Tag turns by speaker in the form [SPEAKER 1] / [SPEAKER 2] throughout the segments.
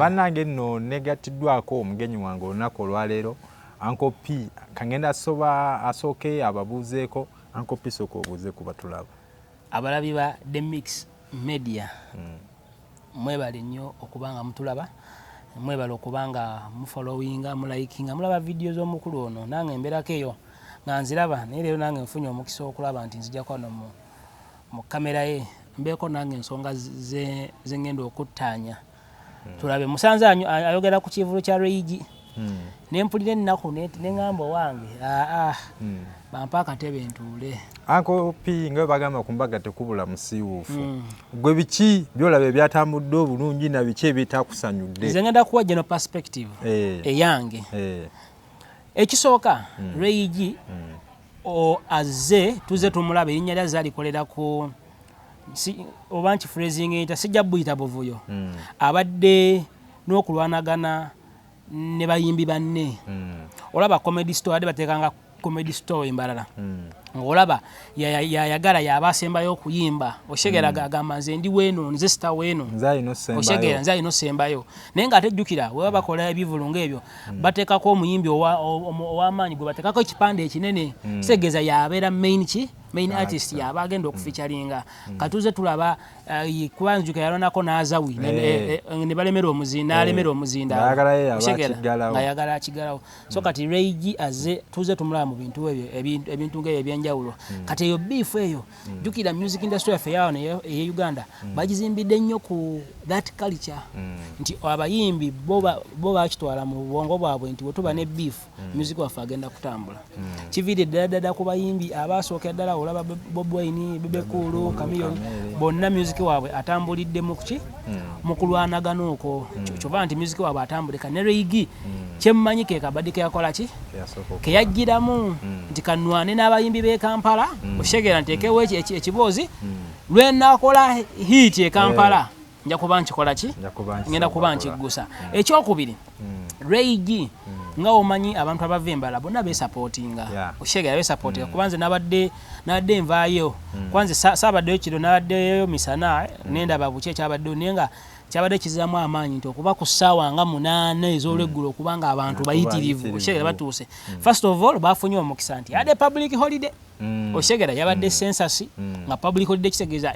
[SPEAKER 1] bannange nno negatiddwako omugenyi wange olunaku olwaleero Uncle P kangenda soba asooke ababuuzeeko Uncle P sooka obuuze ku batulaba
[SPEAKER 2] abalabi ba The Mix Media mwebale nnyo okubanga mutulaba mwebale okubanga mufollowinga mulayikinga mulaba videos omukulu ono nange mberako eyo nga nziraba naye leero nange nfunye omukisa okulaba nti nzija kwano mu kamera ye mbeeko nange ensonga ze ngenda okuttaanya tulabe musanze ayogera ku kivulu kya Rage nempulira ennaku neŋŋamba wange bampa akatebe ntuule
[SPEAKER 1] Uncle P nga bagamba ku mbaga tekubula musiiwuufu gwe biki byolaba ebyatambudde obulungi na biki ebitakusanyudde
[SPEAKER 2] nze ngenda kuwa general perspective eyange ekisooka Rage azze tuze tumulaba erinnya lya zalikolera ku oba nti phrasing enta sijja buyita buvuyo abadde n'okulwanagana ne bayimbi banne olaba comedy store ade batekanga comedy store embalala olaba yayagala yabasembayo okuyimba oshegera agamba nze ndi weno nze sita weno oshegera nze ayino sembayo naye nga atejjukira we bakola ebivulunga ebyo batekako omuyimbi ow'amaanyi gwe batekako ekipande ekinene kitegeeza yabeera main artist yaba agenda okufeaturinga katuze tulaba kubanjuka yalonako n'azawi ne balemera omuzinda nga yagala akigalawo so kati Rage azze tuze tumulaba mu bintu ebyo ebintu ng'ebyo ebyenjawulo kati eyo beef eyo jukira music industry yaffe yawo eye Uganda bagizimbidde nnyo ku that culture nti abayimbi bo bakitwala mu bwongo bwabwe nti wetuba ne beef music waffe agenda kutambula kiviridde ddala ku bayimbi abaasooka ddala olaba Bob Wine, Bebe Cool, Chameleone bonna music waabwe atambulidde mu kuki mu kulwanagana okwo kyova nti music waabwe atambulika ne Rage kyemmanyi ke kabadde ke yakola ki ke yajjiramu nti kanwane n'abayimbi b'e Kampala oshegera ntekewo ekiboozi lwe nakola hit e Kampala nja kuba nkikola ki ngenda kuba nkiggusa ekyokubiri Rage nga omanyi abantu abava embala bonna beesupportinga oshegera beesupportinga kubanze nabadde envaayo kwanze saabaddeyo kiro nabaddeyo misana nendaba buki ekyabaddeyo naye nga kyabadde kizaamu amaanyi nti okuba ku ssaawa nga 8 ez'olweggulo okubanga abantu bayitirivu oshegera batuuse first of all bafunye omukisa nti yadde public holiday oshegera yabadde census nga public holiday kitegeeza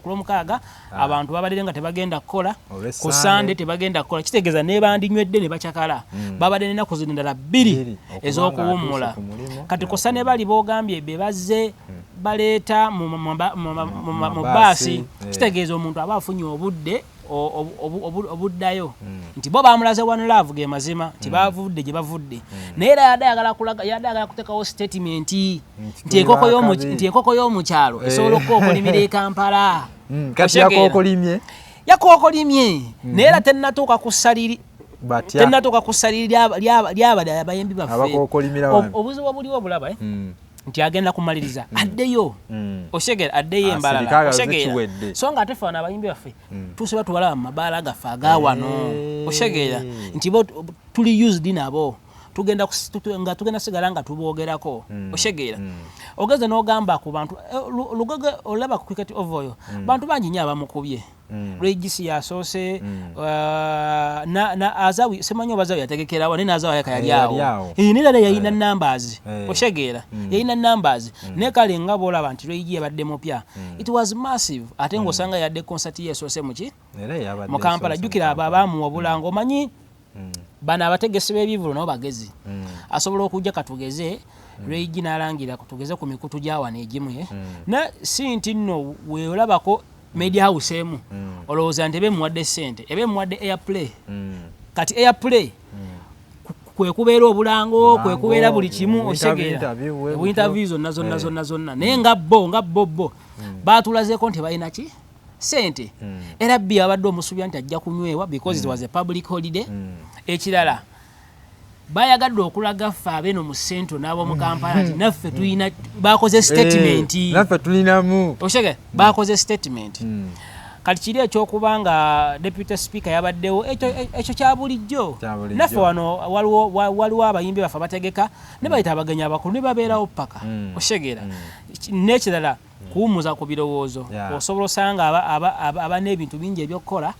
[SPEAKER 2] kulomukaaga abantu babadde nga tebagenda kukola ku Sunday tebagenda kukola kitegeeza ne bandinywedde ne bakyakala babadde n'ennaku zindala 2 ez'okuwummula kati kosa ne bali boogambye be bazze baleeta mu baasi kitegeeza omuntu aba afunye obudde obuddayo nti bo bamulaze one love ge mazima nti bavudde gye bavudde naye era yadagala kutekawo statement nti enkoko y'omukyalo esobola okukookolimira e Kampala
[SPEAKER 1] kati
[SPEAKER 2] yakookolimye naye era tennatuuka ku ssaliri lyabadde abayimbi baffe obuzibu obuliwo obulaba nti agenda kumaliriza addeyo oshegera addeyo embalala oshegera so nga atefaana abayimbi baffe tusiba tubalaba mu mabaala gaffe agawano oshegera nti bo tuli used nabo tugenda sigala nga tuboogerako oshegera ogeze n'ogamba ku bantu lugege olaba ku cricket ovoyo bantu bangi nnyo abamukubye Rage yasoose azawi semanyi obazawi yategekerawo ne nazawi yakayali awo nira yayina numbers oshegera yayina numbers ne kale nga bolaba nti Rage yabadde mupya it was massive ate ng'osanga yadde concert yesoose muki mu Kampala jjukira abaamu wabulango omanyi bana abategesi b'ebivulu nabo bagezi asobola okujja katugeze Rage n'alangira kutugeze ku mikutu gy'awana egimu na si nti nno weolabako media house emu olowooza nti ebemuwadde ssente ebemuwadde airplay kati airplay kwe kubeera obulango kwe kubeera buli kimu oshegera interview zonna naye nga bo baatulazeeko nti balina ki ssente era bbi abadde omusubya nti ajja kunywewa because it was a public holiday ekirala bayagadde okulaga ffe abeeno mu ssento n'ab'omu Kampala nti naffe tulina bakoze statement
[SPEAKER 1] naffe tulinamu
[SPEAKER 2] oshege bakoze statement kati kiri ekyokuba nga deputy speaker yabaddewo ekyo kya bulijjo naffe wano waliwo abayimbi baffe bategeka ne bayita abagenyi abakulu ne babeerawo paka oshegera n'ekirala kuwumuza ku birowoozo osobola osanga aba n'ebintu bingi ebyokukola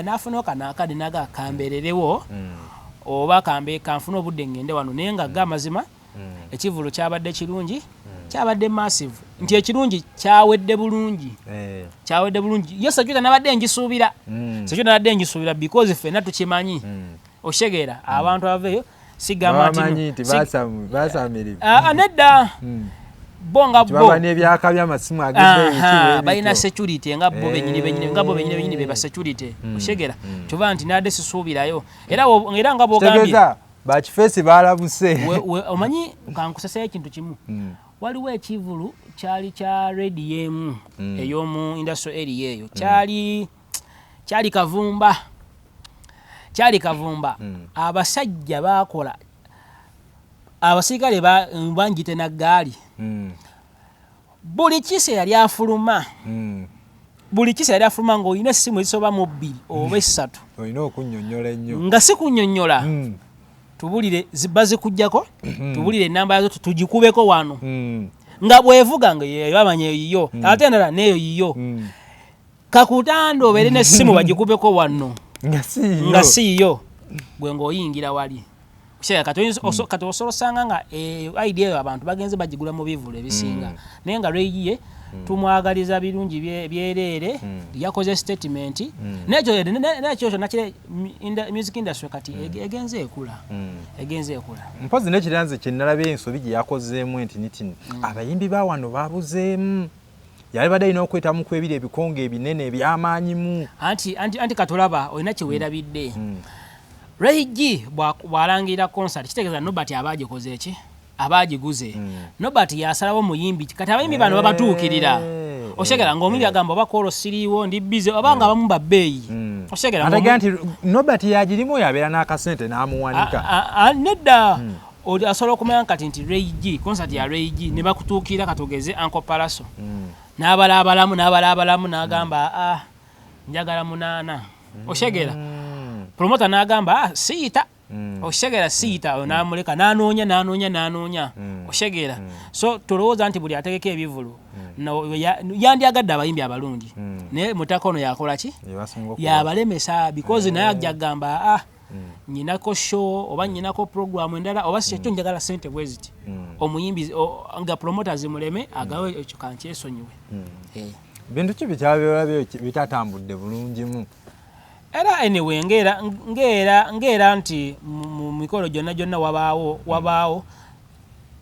[SPEAKER 2] n'afuna kanaakadi naga akambeererewo oba kanfuna obudde ngende wano naye nga gamazima ekivulu kyabadde kirungi kyabadde massive nti ekirungi kyawedde bulungi ye sejuta nabadde ngisuubira because ffenna tukimanyi oshegeera abantu abaveeyo sigamba nti nedda bonga bo
[SPEAKER 1] n'ebyaka by'amasimu
[SPEAKER 2] balina security nga bo benyini be ba security oshegeera kyova nti nadde sisuubirayo era nga bogambye
[SPEAKER 1] bakifeesi balabuse
[SPEAKER 2] omanyi kankuseseyo ekintu kimu waliwo ekivulu kyali kya redi emu ey'omu industrial area eyo kyali kavumba abasajja bakola abasirikale banjite na gaali buli kisa yali afuluma ng'olina essimu ezisoba mu 2 oba 3
[SPEAKER 1] olina okunnyonnyola ennyo
[SPEAKER 2] nga si kunnyonnyola tubulire bazikugjako tubulire enamba yazo tugikubeko wano nga bwevuga nga yabamanya eyiyo ate endala neyo yiyo kakutanda obeere n'essimu bagikubeko wano nga siyo gwe ng'oyingira wali kati osobola osanga nga idea eyo abantu bagenze bagigula mu bivulu ebisinga naye nga lweyiye tumwagaliza birungi byereere yakoze statement nekyo nakire music industry kati egenze ekula
[SPEAKER 1] mpozi n'ekiranze kye nalabye ensobi gye yakozeemu entinitini abayimbi ba wano babuzeemu yali badde alina okwetamu kwebiri ebikonge ebinene ebyamaanyimu
[SPEAKER 2] anti katolaba olina kyeweerabidde Reggie bw'alangira concert kitegeeza Nobert abagikoze eki abagiguze Nobert yasalawo muyimbi kati abayimbi bano babatuukirira oshegera ng'omuyimbi agamba oba kolo siriiwo ndi busy oba nga bamu babbeeyi oshegera
[SPEAKER 1] ataga nti Nobert yagirimu yabeera n'akasente n'amuwanika
[SPEAKER 2] nedda asobola okumanya kati nti Reggie concert ya Reggie ne bakutuukira katogeze Uncle Palaso n'abalaabalamu n'agamba njagala 8 oshegera promoter n'agamba siyita oshegera siyita n'amuleka n'anoonya oshegera so tulowooza nti buli ategeka ebivulu yandyagadde abayimbi abalungi naye mutaka ono yakola ki yabalemesa because naye ajja kugamba nyinako show oba nyinako program endala oba kyekyo njagala sente bwe ziti omuyimbi nga promoters muleme agawe ekyo kankyesonyiwe
[SPEAKER 1] bintu ki bikyabirabyo bitatambudde bulungimu
[SPEAKER 2] era anyway ngera nti mu mikolo gyonna wabaawo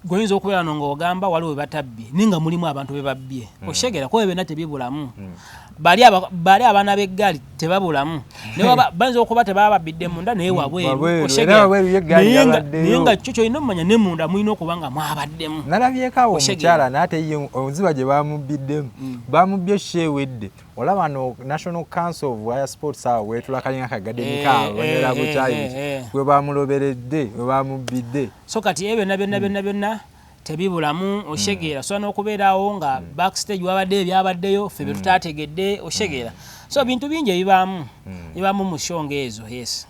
[SPEAKER 2] goyinza okubeera no ng'ogamba waliwo we batabbye ninga mulimu abantu be babbye oshegera kuba benna tebibulamu bali abaana b'eggaali tebabulamu bayinza okuba tebaba babbidde munda naye wabweru naye nga kyo kyolina omumanya ne munda mulina okuba nga mwabaddemu
[SPEAKER 1] nalabyekaawo omukyala naate ye omuziba gye bamubiddemu bamubbye shewedde olaba no National Council of Wire Sports awo wetula kalinga kagadde nikaawo banyera bukyayiri gwe bamuloberedde we bamubbidde
[SPEAKER 2] so kati byonna tebibulamu oshegeera so n'okubeerawo nga backstage wabadde ebyabaddeyo ffe bye tutaategedde oshegeera so bintu bingi ebibaamu mu show ng'ezo yes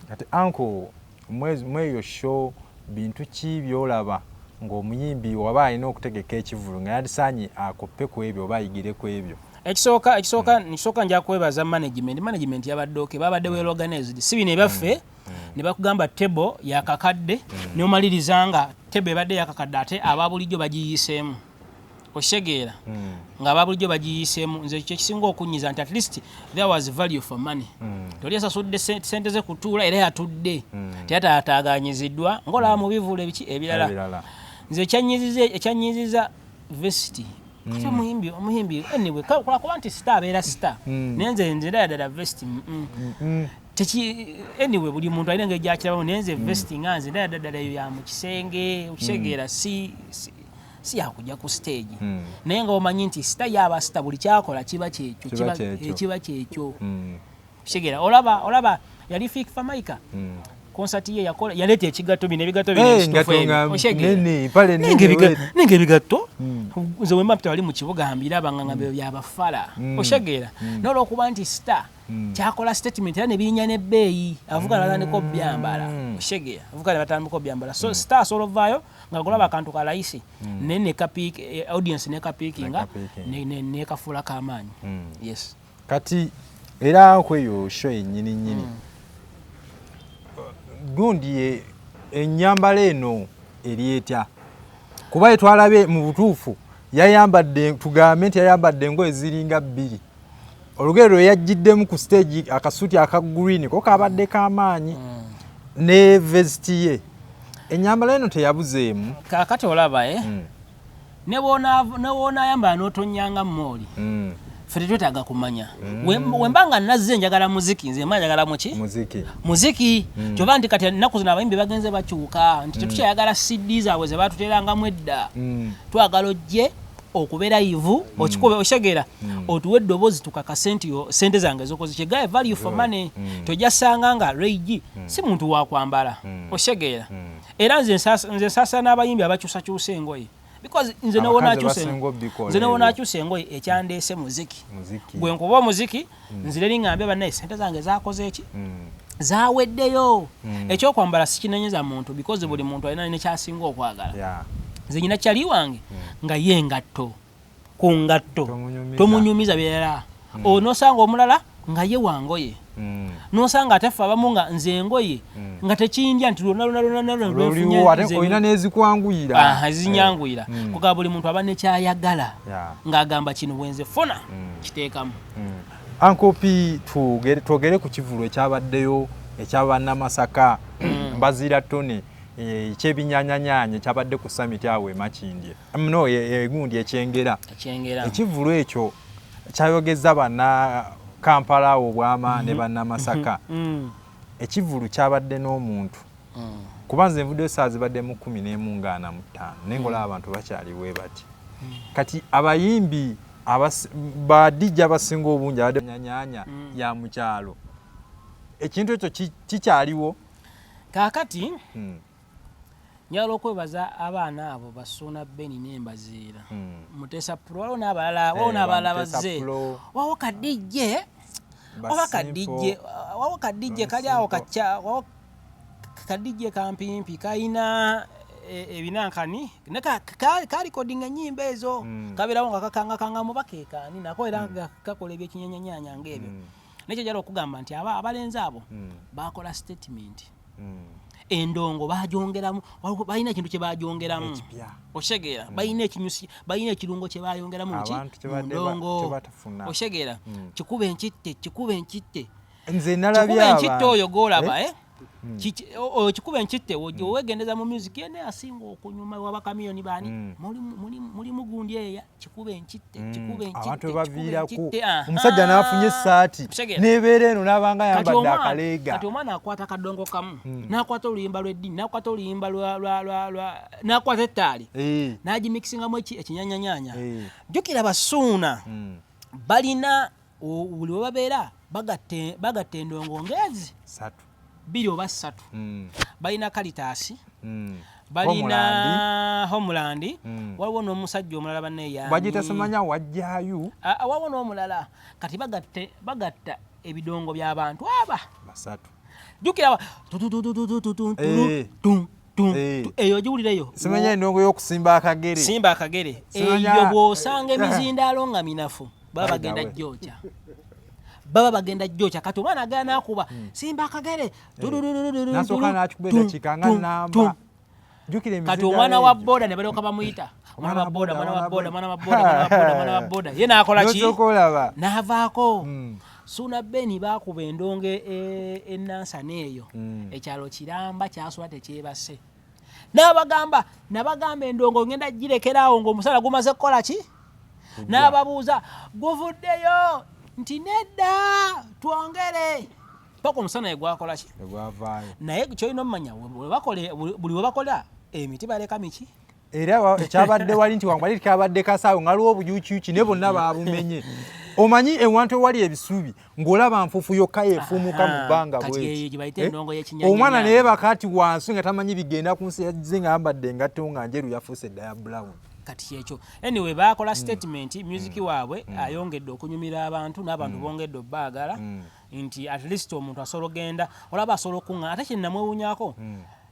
[SPEAKER 1] kati uncle mweyo show bintu ki byolaba ng'omuyimbi waba alina okutegeka ekivulu nga yandisaanye akoppe ku ebyo oba ayigire ku ebyo ekisooka nja kwebaza management yabadde babadde well organized si bino ebyaffe ne bakugamba table yakakadde n'omaliriza nga table ebadde yakakadde ate ababulijjo bagiyiseemu oshegeera nga ababulijjo bagiyiseemu nze kyekisinga okunyiza nti at least there was value for money toli asasudde sente ze kutuula era yatudde teyataataaganyiziddwa ngolaba mu bivulu ebiki ebirala nze ekyanyiziza vesiti kati omuyimbi anyway kuba nti star abeera star naye nze ndayadala vesti anyway buli muntu alina engeri gyakirabamu naye nze vesti nga nze ndayadala eyo ya mu kisenge okitegeera si yakujja ku stage naye nga omanyi nti sita yaba sita buli kyakola kiba kyekyo okitegeera olaba yali Fikfa Maika concert ye yakola yaleta ekigatto bino ebigatto ninga ebigatto nze wemba mpita wali mu kibuga ambira banga byabafala oshegeera n'olwokuba nti star kyakola statement era ne birinya n'ebbeeyi avuga nabatandika obyambala oshegeera avuga ne batandika obyambala so star asobola ovaayo
[SPEAKER 2] nga golaba akantu ka layisi ne kapiik audience ne kapiikinga ne kafula kamaanyi yes
[SPEAKER 1] kati era kweyo show nyini gundi ennyambala eno erietya kuba etwalabe mu butuufu yayambadde tugambe nti yayambadde engoye ziringa 2 olugero yajjiddemu ku stage akasuti aka green ko kabadde kamaanyi ne vest ye ennyambala eno teyabuzeemu
[SPEAKER 2] kakati olaba ne wona yambala n'otonyanga mmoli fete twetaaga kumanya wembanga nazze njagala muziki nze njagala muki muziki kyova nti kati ennaku zino abayimbi bagenze bakyuka nti tetukyayagala CD zaabwe ze batuteerangamu edda twagala ojje okubeera ivu okikube oshegera otuwe eddoboozi tukaka sente zange zokoze kyegaye value for money tojasanga nga Ray G si muntu wakwambala oshegera era nze nsasa n'abayimbi abakyusakyusa engoye because nze nawona akyusa engoye ekyandeese muziki gwe nkuba omuziki nzire liŋŋambye bannaye sente zange zakoze eki zaweddeyo ekyokwambala sikinenyeza muntu because buli muntu alina nekyasinga okwagala nze nyina kyali wange nga ye ngatto ku ngatto tomunyumiza birala onosanga omulala nga ye wangoye nosanga atefa abamu nga nze engoye nga tekindya nti
[SPEAKER 1] olina nezikwanguyira
[SPEAKER 2] zinyanguyira kuga buli muntu aba nekyayagala ng'agamba kino bwenze funa kiteekamu
[SPEAKER 1] ankopi twogere ku kivulo ekyabaddeyo ekyabannamasaka mbazira tone ekyebinyanyanyanya kyabadde ku summit awo emakindye no egundi ekyengera ekivulo ekyo kyayogeza banna Kampala awo bwama ne bannamasaka ekivulu kyabadde n'omuntu kuba nze envudde esaazi badde mu 14:45 nengola abantu bakyaliwe bati kati abayimbi badijja abasinga obungi abadde nyanyanya ya mukyalo ekintu ekyo kikyaliwo
[SPEAKER 2] kaakati njagala okwebaza abaana abo Basuuna Beni n'Embaziira Mutesa Pro waliwo n'abalala bazze wawo kadijje kali awo kadijje kampimpi kayina ebinankani kalikodinga ennyimba ezo kabeerawo nga kakangakangamu bakeekaani nako era kakola ebyekinyanyanyanya ng'ebyo nekyo njagala okugamba nti abalenzi abo bakola statement endongo bagyongeramu balina ekintu kye bagyongeramu oshegera balina ekinyusi balina ekirungo kye bayongeramu ndongo oshegera kikuba enkitte
[SPEAKER 1] nze nalabya
[SPEAKER 2] oyo golaba kikuba enkitte owegendeza mu music yene asinga okunyuma w'abakamiyoni bani muli mugundi eya kikuba enkitte
[SPEAKER 1] abantu baviiraku omusajja n'afunye essaati n'ebeera eno n'abanga yambadde akaleega
[SPEAKER 2] kati omwana akwata akadongo kamu n'akwata oluyimba lw'eddiini n'akwata oluyimba n'akwata ettaali n'agimixingamu ekinyanyanyanya jjukira Basuuna balina buli we babeera bagatta endongo ngezi 2 oba 3 balina Kalitaasi balina Homeland waliwo n'omusajja omulala banneeyanyi
[SPEAKER 1] bagita semanya wajjayo
[SPEAKER 2] waliwo n'omulala kati bagatta ebidongo by'abantu aba 3 jjukira eyo giwulireyo
[SPEAKER 1] semanya endongo y'okusimba akagere
[SPEAKER 2] eyo bw'osanga emizindaalo nga minafu baba bagenda jjocha kati omwana agenda nakuba simba akagere
[SPEAKER 1] nasoka nakikubeda kikanga namba
[SPEAKER 2] kati omwana wa boda ne balyoka bamuyita mwana wa boda ye nakola ki navaako Suuna Beni bakuba endonge enansa neeyo ekyalo kiramba kyasula tekyebase nabagamba endongo ngenda girekeraawo ng'omusala gumaze kukola ki n'ababuuza guvuddeyo nti nedda twongere paka omusana egwakola ki naye kyolina omumanya buli we bakola emiti baleka miki
[SPEAKER 1] era ekyabadde wali nti wangwali tikabadde kasaawe ngaliwo obuyukyuki ne bonna babumenye omanyi ewantu ewali ebisubi ng'olaba nfuufu yokka yeefumuka mu bbanga omwana naye bakati wansi nga tamanyi bigenda ku nsi yazze nga yambadde engatto nga njeru yafuuse eddaya brown
[SPEAKER 2] kati kyekyo anyway bakola statement music waabwe ayongedde okunyumira abantu n'abantu bongedde obbaagala nti at least omuntu asobola ogenda olaba asobola okuŋŋaana ate kye namwewuunyako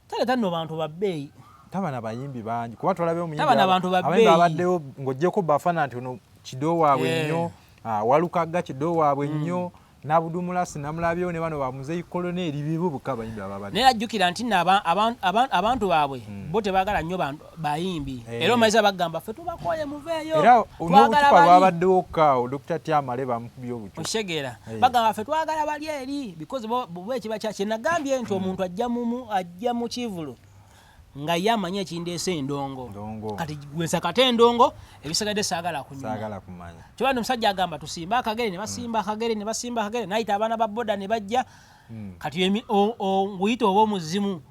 [SPEAKER 2] taleeta nno bantu babbeeyi
[SPEAKER 1] tabana bayimbi bangi kuba tulabe omuyimbi
[SPEAKER 2] tabana abantu babbeeyi
[SPEAKER 1] abaddewo ng'ojjeko bafana nti ono Kido waabwe nnyo Walukagga Kido waabwe nnyo Nabudumulasi namulabyewo ne bano bamuzeeyi koloneri bibubuka bayimbi ababadde
[SPEAKER 2] naye ajjukira nti abantu baabwe bo tebaagala nnyo bayimbi era omayiza bagamba ffe tubakoye muveeyo
[SPEAKER 1] era n'obucupa bwabaddewo kaawo Dr. Tyamale bamukubye obucupa
[SPEAKER 2] oshegeera bagamba ffe twagala bali eri because bo ekiba kyenagambye nti omuntu ajja mu kivulu nga ye amanyi ekindeese endongo kati gwesa kate endongo ebisigadde saagala kumanya kyobadde omusajja agamba tusimba akagere ne basimba akagere nayita abaana ba boda ne bajja kati nguyita oba omuzimu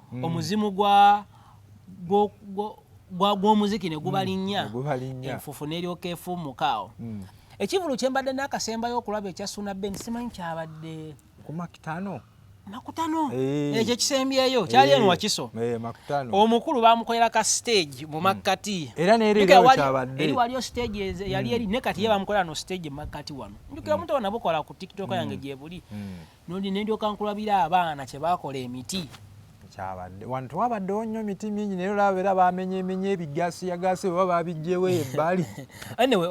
[SPEAKER 2] gw'omuziki ne gubalinnya enfufu n'eryoka efumukaawo ekivulu kyembadde n'akasembayo okulaba ekya Suna Ben simanyi kyabadde
[SPEAKER 1] ku Makutano
[SPEAKER 2] ekyo kisembyeyo kyali eno Wakiso omukulu bamukolera ka stage mu makkati
[SPEAKER 1] era neerero kyabadde
[SPEAKER 2] eri waliyo stage yali eri ne kati ye bamukolera no stage makkati wano njukira omuntu wana bukola ku TikTok yange gye buli nondi nendyoka nkulabira abaana kye bakola emiti
[SPEAKER 1] kyabadde wano twabaddewo nnyo emiti mingi naye olaba era bamenyemenya ebigasiagasi oba babijjewo ebbali
[SPEAKER 2] anyway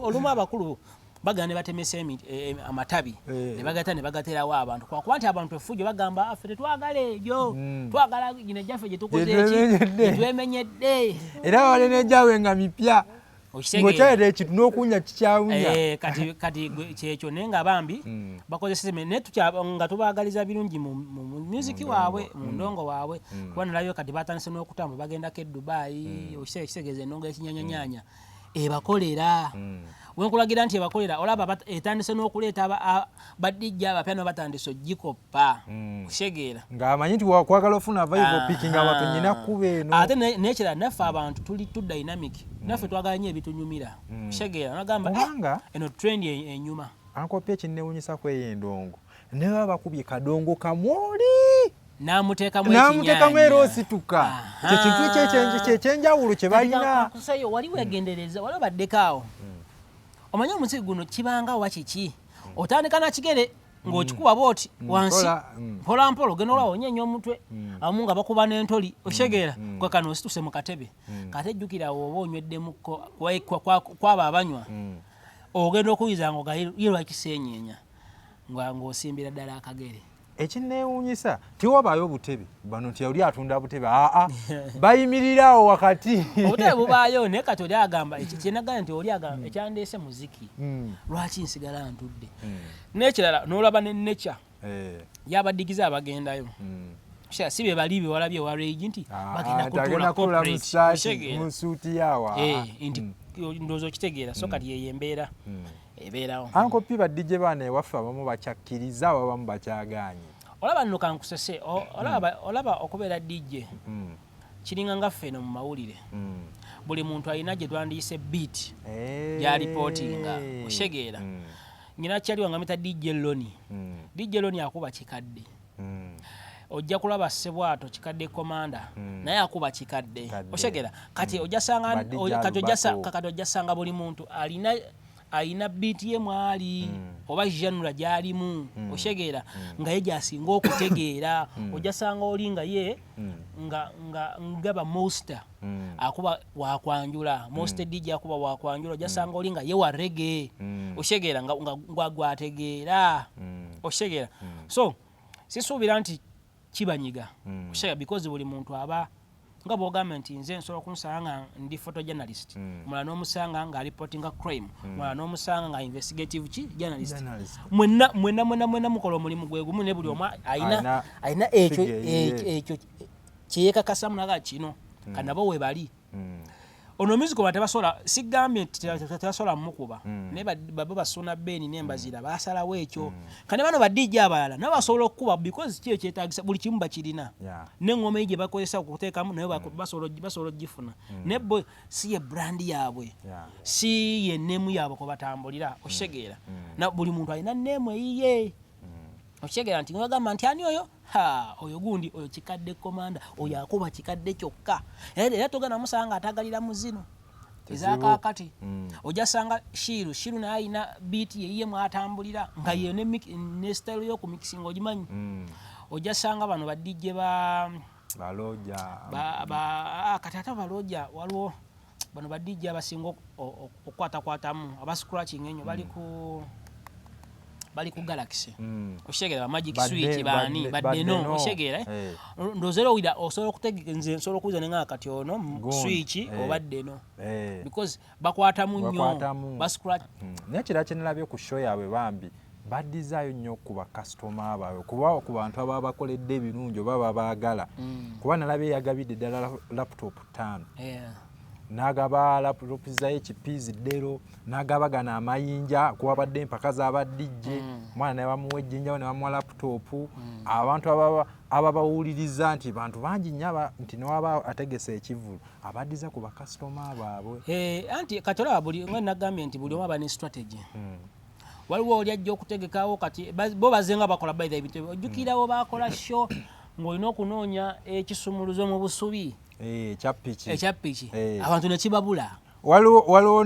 [SPEAKER 2] olumu abakulu bagana ne batemesa amatabi ne bagata ne bagaterawo abantu kwakuba nti abantu efujjo bagamba ffe tetwagala egyo twagala gino ejjaffe gye tukoze twemenyedde
[SPEAKER 1] era wale nejjawe nga mipya ng'okyalira ekintu n'okunya kikyawunya
[SPEAKER 2] kati kyekyo naye nga bambi bakozesa naye nga tubaagaliza birungi mu musiki waabwe mu ndongo waabwe kuba nalayo kati batandise n'okutamba bagendako e Dubai ekitegeeza endongo y'ekinyanyanyanya ebakolera wenkulagira nti ebakolera olaba etandise n'okuleeta badijja abapya no batandise ogikoppa oshegeera
[SPEAKER 1] ng'amanyi nti wakwagala ofuna vival picking abantu nyina kuba eno
[SPEAKER 2] ate nekira naffe abantu tuli tu dynamic naffe twagala nnyo ebitunyumira oshegeera nagamba eno trend enyuma
[SPEAKER 1] ankopya ekinnewunyisa kweyo endongo ne baba bakubye kadongo kamwoli
[SPEAKER 2] namuteekamu
[SPEAKER 1] era osituka kyekintu kyekyenjawulo kye balina
[SPEAKER 2] kusayo wali wegendereza wali baddekaawo omanyi omusiki guno kibanga wa kiki otandika na kigere ng'okikuba booti wansi mpolampola ogenda olwawo onyenya omutwe amu nga bakuba n'entoli oshegeera kwekano osituse mu katebe kate ejjukira oba onywedde kwaba abanywa ogenda okuyiza nga ye lwakisenyenya ng'osimbira ddala akagere
[SPEAKER 1] ekinneewuunyisa tiwabaayo obutebe bano nti oli atunda butebe bayimirirawo wakati
[SPEAKER 2] obutebe bubaayo naye kati oli agamba kyenagala nti oli agamba ekyandeese muziki lwaki nsigala ntudde n'ekirala n'olaba ne nature yabadigiza abagendayo si be bali be walabye wa rage nti bagenda kutuula corporate
[SPEAKER 1] mu suuti yawa
[SPEAKER 2] nti ndowooza okitegeera so kati yeyo embeera ebeerawo
[SPEAKER 1] ankopi badije baana ewaffe abamu bakyakkiriza abamu bakyagaanye
[SPEAKER 2] olaba nno kankusese olaba okubeera DJ kiringa nga ffeno mu mawulire buli muntu alina gye twandiyise beat gyalipootinga oshegeera nyina kyaliwa nga mita DJ Loni DJ Loni akuba kikadde ojja kulaba Ssebwato kikadde komanda naye akuba kikadde oshegeera kati ojjasanga buli muntu alina beat ye mwali oba genre gyalimu oshegeera nga ye gyasinga okutegeera ojjasanga oli nga ye nga ba Monster akuba wakwanjula Monster DJ akuba wakwanjula ojjasanga oli nga ye wa reggae oshegeera nga gwategeera oshegeera so sisuubira nti kibanyiga oshegeera because buli muntu aba nga bwogamba nti nze nsobola okumusanga nga ndi photojournalist mulala n'omusanga nga reportinga crime mulala n'omusanga nga investigative journalist mwenna mukola omulimu gwe gumu ne buli omu alina ekyo kyeyekakasa munaga kino kanabo we bali ono music oba tebasobola sigambye nti tebasobola mumukuba naye baba basuna beni n'embazira basalawo ekyo kane bano badijja abalala nabo basobola okukuba because kiyo kyetaagisa buli kimu bakirina n'engoma gye bakozesa okuteekamu naye basobola ogifuna naye bo si ye brand yaabwe si ye nneemu yaabwe kwe batambulira oshegeera buli muntu alina nneemu eyiye oshegeera nti bagamba nti ani oyo oyo gundi oyo kikadde komanda oyo akuba kikadde kyokka era togenda musanga atagalira mu zino ezakakati ojasanga shiru naye alina beat yeyiye mwatambulira nga yeyo ne style y'okumixinga ogimanyi ojasanga bano badijje
[SPEAKER 1] baloja
[SPEAKER 2] kati ate baloja waliwo bano ba DJ abasinga okukwatakwatamu aba scratching ennyo bali ku Galaxy oshegera ba Magic Switch bani badeno oshegera ndozero wida osobola okutegeka nze nsobola okuza nenga kati ono Switch obaddeno because bakwatamu nnyo ba scratch
[SPEAKER 1] nekira kyenalabye ku show yaabwe bambi badizaayo nnyo ku bakasitoma baabwe kuba ku bantu ababa bakoledde ebirungi oba baagala kuba nalabye yagabidde ddala laptop 5 n'agaba laptop za HP ziddero n'agaba gana amayinja kuwabadde empaka z'abadijje omwana ne bamuwa ejjinja ne bamuwa laptop abantu ababawuliriza nti bantu bangi nnyo nti newaba ategese ekivulu abaddiza ku bakasitoma baabwe
[SPEAKER 2] anti katola buli nga nagambye nti buli omu aba ne strategy waliwo oli ajja okutegekawo kati bo bazenga bakola by the way ojjukirawo bakola show ng'olina okunoonya ekisumuluzo mu busubi ekyapiki abantu ne kibabula
[SPEAKER 1] waliwo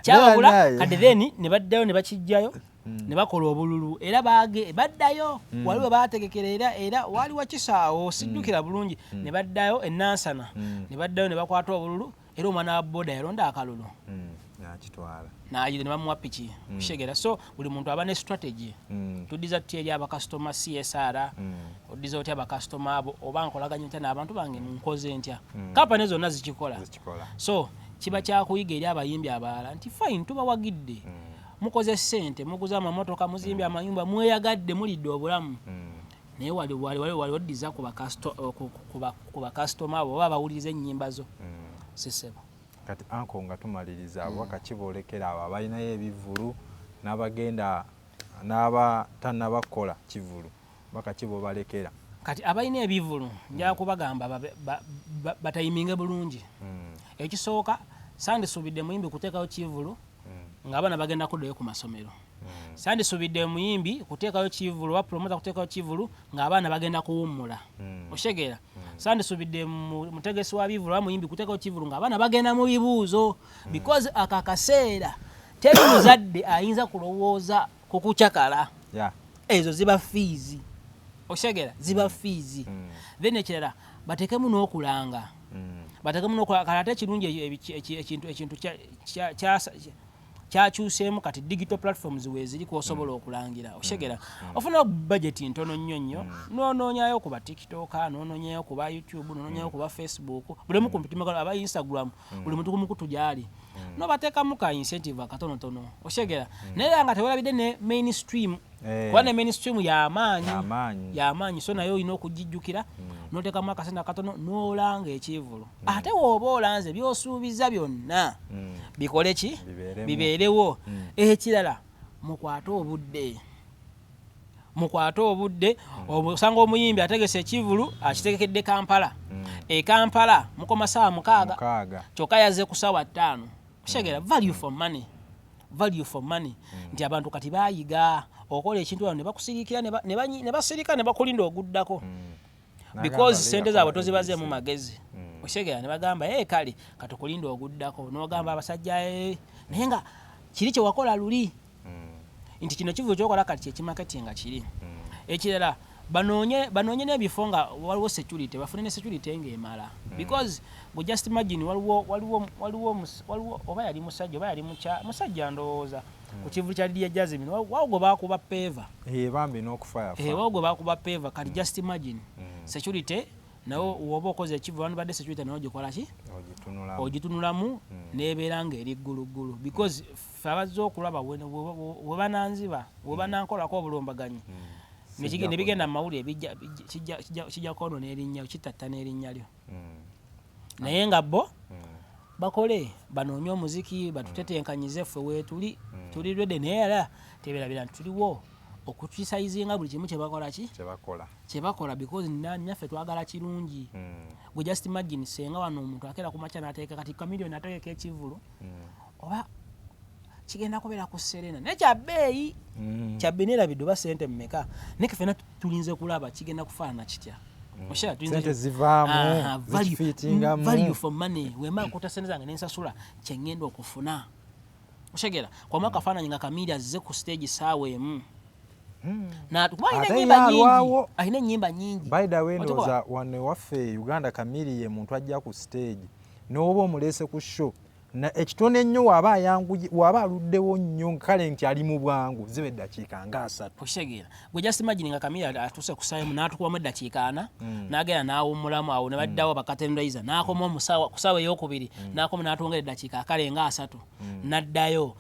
[SPEAKER 2] kyababula kati then ne baddayo ne bakijjayo ne bakola obululu era baddayo waliwo baategekera era waliwo kisaawo sijjukira bulungi ne baddayo enansana ne baddayo ne bakwata obululu era omwana wa boda yalonda akalulu naayire ne bamuwa piki kushegera so buli muntu aba ne strategy tuddiza tuti eri abakasitoma CSR oddiza otya abakasitoma abo oba nkolaganya ntya n'abantu bange nkoze ntya kampani zonna zikikola so kiba kyakuyiga eri abayimbi abalala nti fine tubawagidde mukoze ssente muguza amamotoka muzimbye amayumba mweyagadde mulidde obulamu naye wali oddiza ku bakasitoma abo oba bawuliriza ennyimba zo sisebo
[SPEAKER 1] kati anko nga tumaliriza abaka kibolekera abo abalinayo ebivulu n'abagenda n'abatannabakola kivulu baka kibobalekera
[SPEAKER 2] kati abalina ebivulu njala kubagamba batayiminge bulungi ekisooka sandisubidde muyimbi kuteekayo kivulu ng'abaana bagenda kuddayo ku masomero sandisubidde muyimbi kuteekayo kivulu bapromota kuteekayo kivulu ng'abaana bagenda kuwummula oshegera sandisubidde mutegesi wa bivulu wa muyimbi kuteekayo kivulu ng'abaana bagenda mu bibuuzo because akakaseera teri muzadde ayinza kulowooza ku kucakala ezo ziba fiizi oshegera ziba fiizi then ekirala batekemu n'okulanga batekemu n'okulanga ate ekirungi ekintu kyakyuseemu kati digital platforms weziri kwosobola okulangira oshegera ofuna budget ntono nnyo noonoonyayo ku ba TikTok noonoonyayo ku ba YouTube noonoonyayo ku ba Facebook buli mu kumpitima aba Instagram buli muntu kumukutu gyali nobateekamu ka incentive akatonotono oshegera naye nga tewalabidde ne mainstream kuba ne mainstream y'amaanyi so naye olina okugijjukira noteekamu akasente akatono n'olanga ekivulu ate wooba olanze byosuubiza byonna bikole ki bibeerewo ekirala mukwate obudde osanga omuyimbi ategese ekivulu akitegekedde Kampala Kampala mukoma ssaawa 6 kyokka yazze ku ssaawa 5 kushegera value for money nti abantu kati baayiga okola ekintu wano ne bakusirikira ne basirika ne bakulinda oguddako because sente zaabwe tozibaze mu magezi oshegera ne bagamba kale katukulinda oguddako n'ogamba abasajja naye nga kiri kye wakola luli nti kino kivulu kyokola kati kyekimaketinga kiri ekirala banoonye n'ebifo nga waliwo security bafune ne security ng'emala because we just imagine waliwo oba yali musajja oba yali musajja ndowooza ku kivulu kya Lydia Jasmine wago baakuba peva
[SPEAKER 1] bambi n'okufaya
[SPEAKER 2] wago baakuba peva kati just imagine security nawo woba okoze ekivulu wano badde security nawo gikola ki ogitunulamu n'ebeera ng'eri gguluggulu because fe abazze okulaba we bananziba we banankolako obulombaganyi ne bigenda mu mawulire kijja kono n'erinnya kitatta n'erinnya lyo naye nga bo bakole banoonye omuziki batutetenkanyize ffe weetuli tuli rede naye era tebeerabira nti tuliwo okukisayizinga buli kimu kyebakola because naffe twagala kirungi we just imagine senga wano omuntu akeera ku makya n'ateeka kati kamiliyoni ateekeko ekivulu oba kigenda kubeera ku Serena naye kyabbeeyi neerabidde oba sente mmeka naye ffenna tulinze kulaba kigenda kufaanana kitya
[SPEAKER 1] sente zivaamu zikifiitingamu
[SPEAKER 2] value for money wemba nkuta sente zange nensasula kyengenda okufuna oshegera kwama kafaananyi nga Kamili azze ku stage saawa emu alina ennyimba nyingi.
[SPEAKER 1] By the way, ndowooza wano waffe Uganda Kamili ye muntu ajja ku stage n'oba omuleese ku show ekitone ennyo waba aluddewo nnyo kale nti ali mu bwangu ziba eddakiika nga 3.
[SPEAKER 2] Okitegeera gwe just imagine nga Kamili atuuse ku ssaawa n'atukubamu eddakiika 4 n'agenda n'awummulamu awo ne baddawo bakatendraiza n'akoma ku ssaawa ey'okubiri n'akoma n'atwongera eddakiika akalenga 3 n'addayo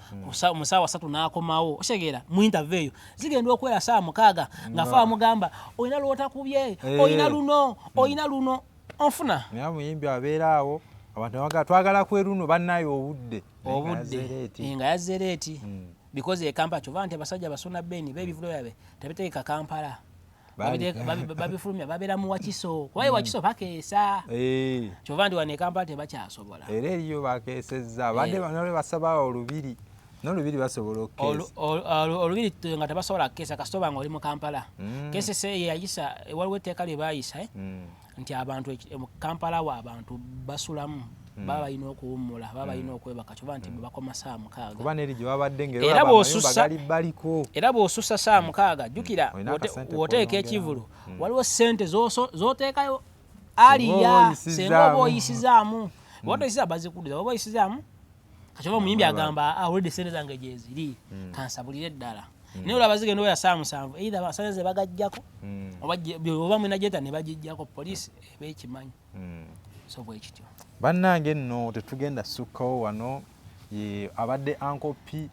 [SPEAKER 2] mu ssaawa 3 n'akomawo. Okitegeera mu interview eyo zigenda okwera ssaawa 6 nga fa amugamba olina lw'otakubye olina luno onfuna.
[SPEAKER 1] Naye omuyimbi abeera awo abantu twagala kweruno bannayo obudde
[SPEAKER 2] nga yazze leeti because Kampala kyova nti abasajja basona beni bebivulo byabe tebiteeka Kampala babifulumya babeera mu Wakiso kuba Wakiso bakeesa kyova nti wane Kampala tebakyasobola
[SPEAKER 1] era eriyo bakeesezza badde banole basaba olubiri n'olubiri basobola okkeesa
[SPEAKER 2] olubiri nga tebasobola kkeesa kasitoba nga oli mu Kampala kesese yayisa waliwo etteeka lye baayisa nti abantu mu Kampala wa abantu basulamu baba balina okuwummula baba balina okwebaka kyova nti bakoma ssaawa 6
[SPEAKER 1] kuba n'eri gye babadde ng'era baliko
[SPEAKER 2] era bw'osussa ssaawa 6 jjukira w'oteeka ekivulu waliwo ssente z'oteekayo aliya senga oba oyisizaamu bw'otoyisiza bazikuddiza oba oyisizaamu kakyova omuyimbi agamba awulidde ssente zange gye ziri kansabulire ddala naye olaba zigenda oya ssaawa 7 either basale ze bagajjako oba mwena gyeta ne bagijjako poliisi eba ekimanyi so bwe kityo
[SPEAKER 1] bannange nno tetugenda ssukkawo wano abadde Uncle P